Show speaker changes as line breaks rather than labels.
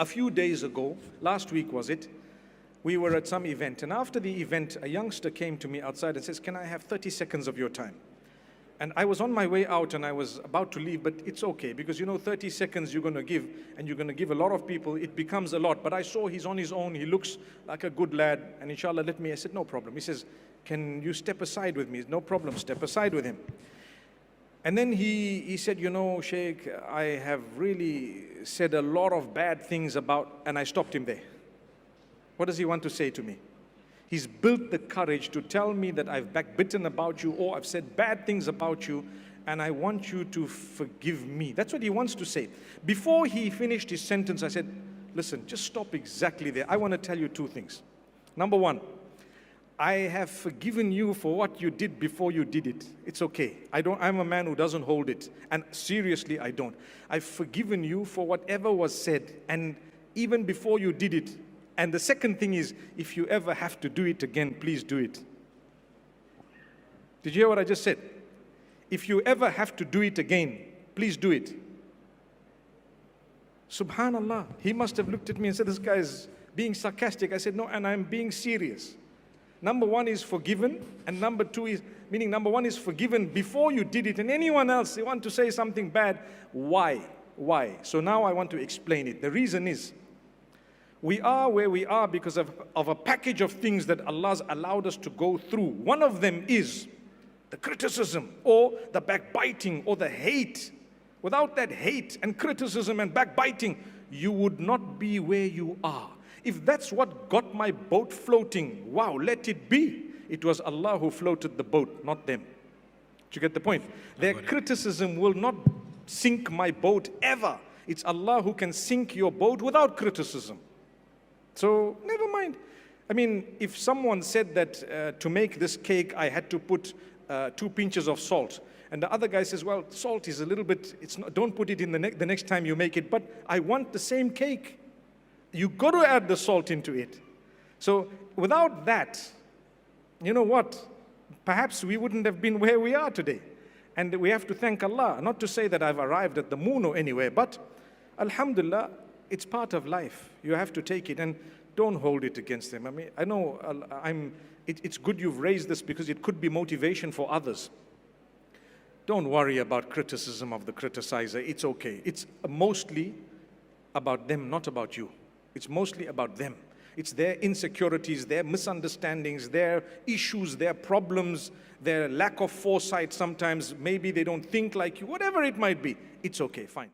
A few days ago, last week was it, we were at some event, and after the event, a youngster came to me outside and says, "Can I have 30 seconds of your time?" And I was on my way out and I was about to leave, but it's okay, because 30 seconds you're going to give, and you're going to give a lot of people, it becomes a lot. But I saw he's on his own, he looks like a good lad, and inshallah let me, I said, no problem. He says, "Can you step aside with me?" No problem, step aside with him. And then he said, "Sheikh, I have really said a lot of bad things about," and I stopped him there. What does he want to say to me? He's built the courage to tell me that I've backbitten about you, or I've said bad things about you, and I want you to forgive me. That's what he wants to say. Before he finished his sentence, I said, "Listen, just stop exactly there. I want to tell you two things. Number one, I have forgiven you for what you did before you did it. It's okay. I'm a man who doesn't hold it. And seriously, I don't. I've forgiven you for whatever was said, and even before you did it. And the second thing is, if you ever have to do it again, please do it." Did you hear what I just said? If you ever have to do it again, please do it. Subhanallah. He must have looked at me and said, "This guy is being sarcastic." I said, "No, and I'm being serious. Number one is forgiven, and number two is, meaning number one is forgiven before you did it, and anyone else, they want to say something bad. Why? Why?" So now I want to explain it. The reason is, we are where we are because of a package of things that Allah's allowed us to go through. One of them is the criticism, or the backbiting, or the hate. Without that hate and criticism and backbiting, you would not be where you are. If that's what got my boat floating, wow, let it be. It was Allah who floated the boat, not them. Do you get the point? Their criticism will not sink my boat ever. It's Allah who can sink your boat without criticism. So never mind. I mean, if someone said that to make this cake I had to put 2 pinches of salt, and the other guy says, "Well, salt is a little bit, don't put it in the next time you make it, but I want the same cake." You got to add the salt into it. So without that, you know what? Perhaps we wouldn't have been where we are today. And we have to thank Allah. Not to say that I've arrived at the moon or anywhere, but alhamdulillah, it's part of life. You have to take it, and don't hold it against them. I mean, I know it's good you've raised this because it could be motivation for others. Don't worry about criticism of the criticizer. It's okay. It's mostly about them, not about you. It's mostly about them. It's their insecurities, their misunderstandings, their issues, their problems, their lack of foresight sometimes. Maybe they don't think like you, whatever it might be. It's okay, fine.